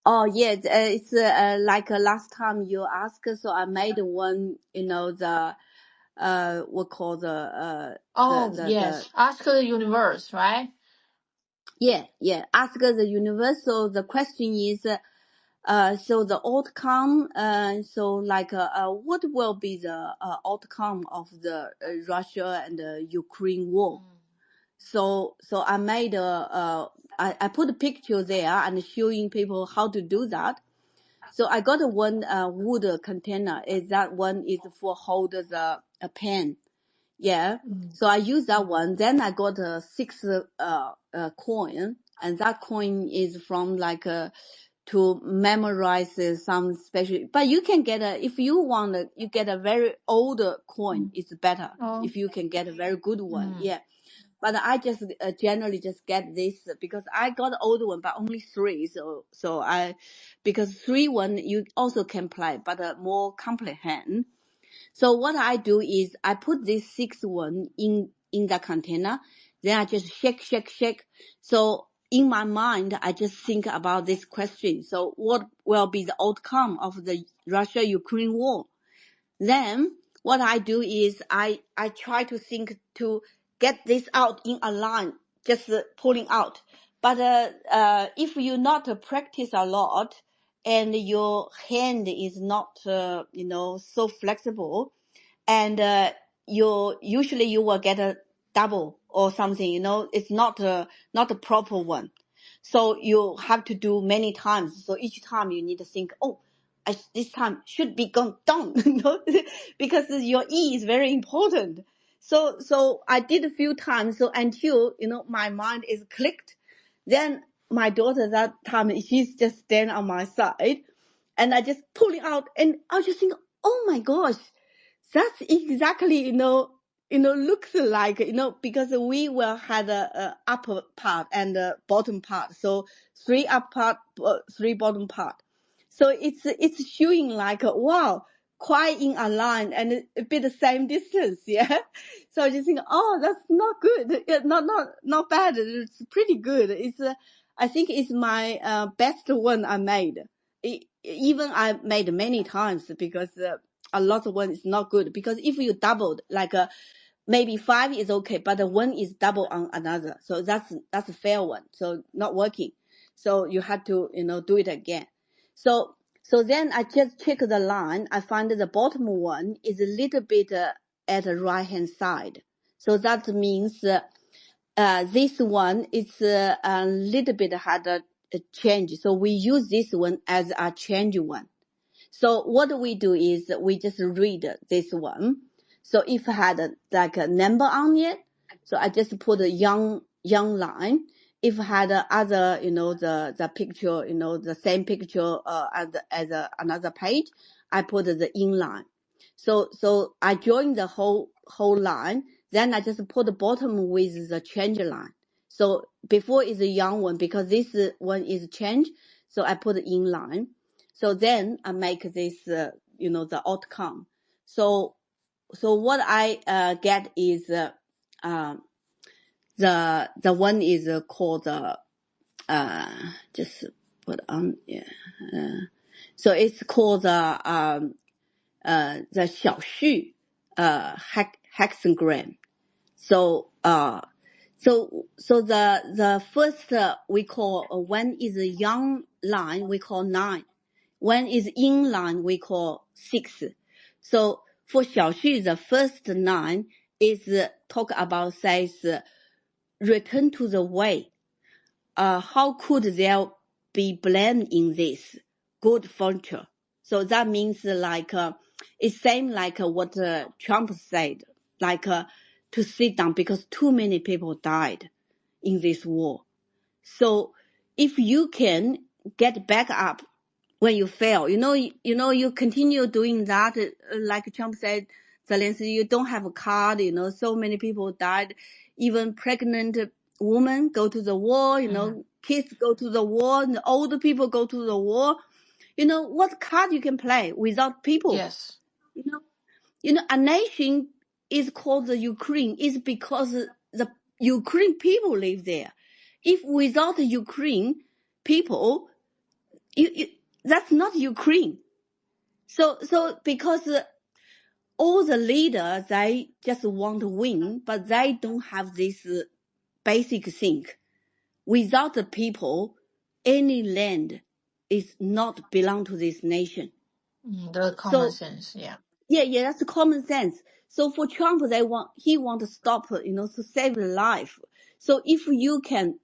Oh yeah, it's like last time you asked, so I made one. The what call Oh, yes. Ask the universe, right? yeah, ask the universe. So the question is, so the outcome, so like what will be the outcome of the Russia and the Ukraine war? So I made I put a picture there and showing people how to do that. So I got one wood container. Is that one is for hold the a pen. Yeah. So I use that one. Then I got a 6 coin, and that coin is from like to memorize some special. But you can get if you want you get a very old coin. It's better Oh. if you can get a very good one. Yeah. But I just generally just get this because I got old one, but only 3. Because 3 one you also can play, but more comprehend. So what I do is I put this 6 one in the container, then I just shake. So in my mind, I just think about this question. So what will be the outcome of the Russia-Ukraine war? Then what I do is I try to think to get this out in a line, just pulling out. But if you not practice a lot and your hand is not so flexible, and usually you will get a double or something. It's not a proper one. So you have to do many times. So each time you need to think, oh, this time should be gone down, because your E is very important. So I did a few times. So until, my mind is clicked. Then my daughter that time, she's just standing on my side, and I just pulling out, and I just think, oh my gosh, that's exactly, looks like, because we will have a upper part and a bottom part. So 3 up part, 3 bottom part. So it's showing like, wow, quite in a line and a bit the same distance. Yeah. So I just think, oh, that's not good. Yeah, not bad. It's pretty good. I think it's my best one I made. Even I made many times because a lot of one is not good, because if you doubled like maybe 5 is okay, but the 1 is double on another, so that's a fair one, so not working. So you have to do it again. So then I just check the line. I find the bottom one is a little bit at the right hand side, so that means this one is a little bit had a change, so we use this one as a change one. So what we do is we just read this one. So if I had like a number on it, so I just put a young line. If I had other, the picture, the same picture as another page, I put the inline. So I join the whole line. Then I just put the bottom with the change line. So before is a young one, because this one is change. So I put inline. So then I make this, the outcome. So what I get is the one is called just put on, yeah. So it's called the 小序 hexagram. So the first we call one is a young line, we call 9. One is in line, we call 6. So for 小序, the first 9 is talk about, says, return to the way. How could there be blame in this? Good future. So that means like, it seems like what Trump said, like to sit down because too many people died in this war. So if you can get back up when you fail, you continue doing that, like Trump said, Zelensky, you don't have a card, so many people died, even pregnant women go to the war, kids go to the war, and older people go to the war. What card you can play without people? Yes. A nation is called the Ukraine is because the Ukraine people live there. If without the Ukraine people, that's not Ukraine. So because all the leaders, they just want to win, but they don't have this basic thing. Without the people, any land is not belong to this nation. The common sense, yeah. Yeah, that's common sense. So for Trump, he want to stop, to save the life. So if you can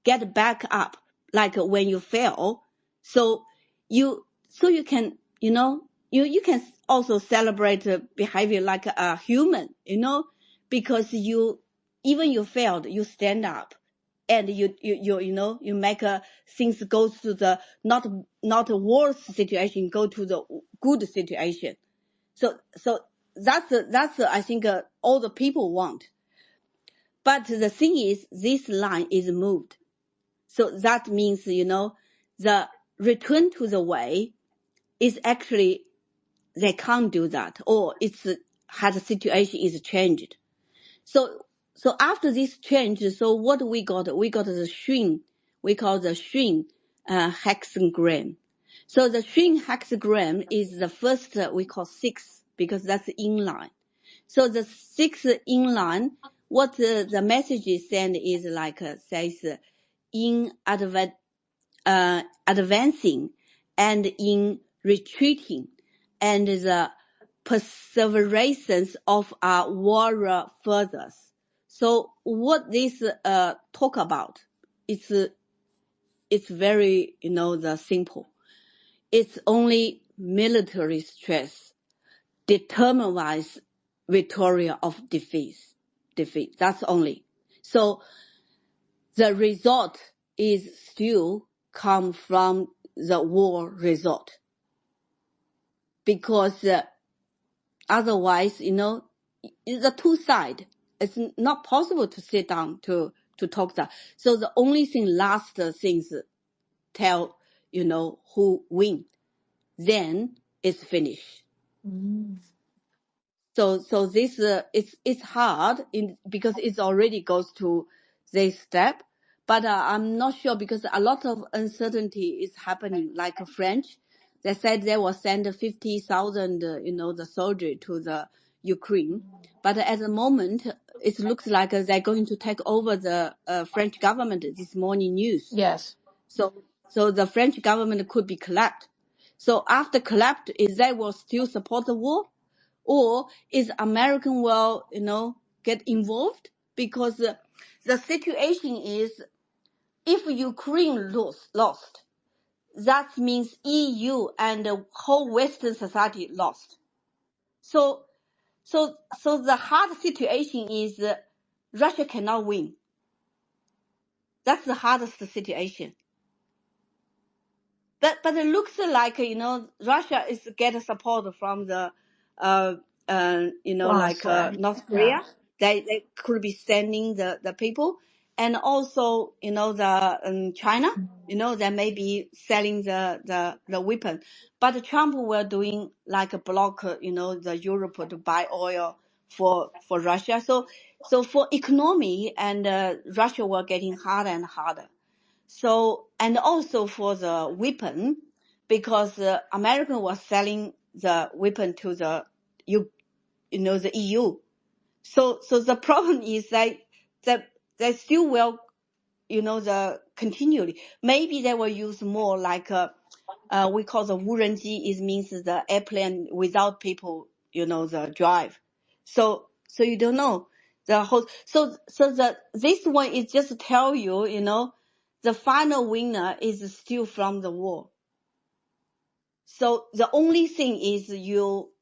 get back up, like when you fail, so you can, you can also celebrate behavior like a human, because even you failed, you stand up, and you make things go to the not a worse situation, go to the good situation. So that's I think all the people want. But the thing is, this line is moved. So that means, the return to the way is actually, they can't do that, or the situation is changed. So after this change, so what we got? We got the Shin, we call the Shin hexagram. So the Shin hexagram is the first, we call 6, because that's inline. So the 6th inline, what the message is sent is like, says, in advancing and in retreating, and the perseverance of our warrior furthers. So what this talk about, it's very, the simple. It's only military stress determines victory of defeat. That's only. So the result is still come from the war result, because otherwise, it's a two side. It's not possible to sit down to talk that. So the only thing last things tell, who win, then it's finished. So this it's hard because it already goes to this step, but I'm not sure, because a lot of uncertainty is happening. Like French, they said they will send 50,000 the soldier to the Ukraine, but at the moment it looks like they're going to take over the French government. This morning news. Yes. So the French government could be collapsed. So after collapse, is they will still support the war? Or is American will, get involved? Because the situation is, if Ukraine lost, that means EU and the whole Western society lost. So the hard situation is Russia cannot win. That's the hardest situation. But it looks like, Russia is get support from the North Korea. Yeah. They could be sending the people, and also the China. They may be selling the weapon. But Trump were doing like a block, the Europe to buy oil for Russia. So for economy, and Russia were getting harder and harder. So, and also for the weapon, because American was selling the weapon to the EU. So the problem is that they still will, continually. Maybe they will use more like we call the 无人机, it means the airplane without people, the drive. So you don't know the whole. So this one is just tell you, the final winner is still from the war. So the only thing is you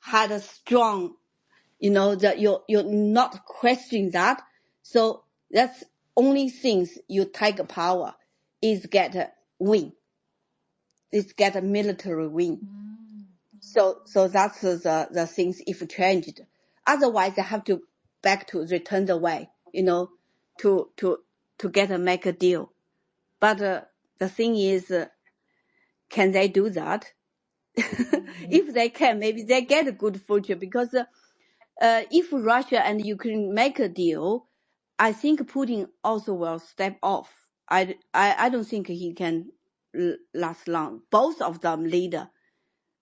had a strong, that you're not questioning that. So that's only things you take power is get a win. Is get a military win. So that's the things if changed. Otherwise, they have to back to return the way, to make a deal. But the thing is, can they do that? If they can, maybe they get a good future, because if Russia and Ukraine make a deal, I think Putin also will step off. I don't think he can last long. Both of them leader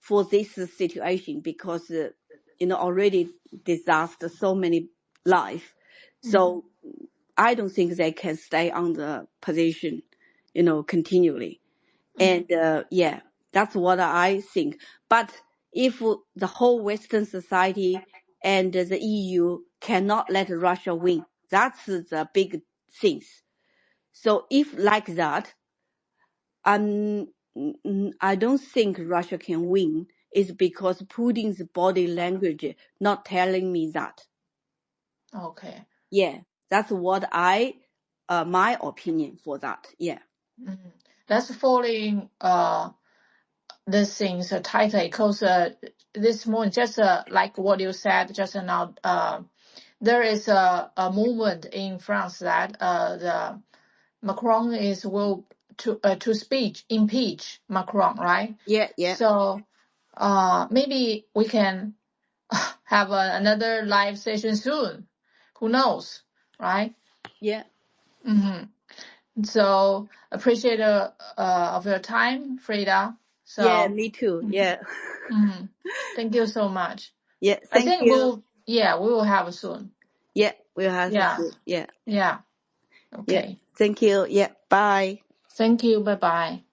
for this situation because, already disaster so many life. So I don't think they can stay on the position, continually. And that's what I think. But if the whole Western society and the EU cannot let Russia win, that's the big things. So if like that, I don't think Russia can win. Is because Putin's body language not telling me that. Okay. Yeah, that's what my opinion for that. Yeah. That's following the things tightly because this morning, just like what you said just now, there is a movement in France that the Macron will to impeach Macron, right? Yeah. So maybe we can have another live session soon. Who knows, right? Yeah. So appreciate of your time, Freda. So Yeah, me too. Yeah. Thank you so much. Yeah, I thank think you. we will have soon. Yeah, we'll have to Yeah. see. Yeah. Yeah. Yeah. Okay. Thank you. Yeah. Bye. Thank you. Bye bye.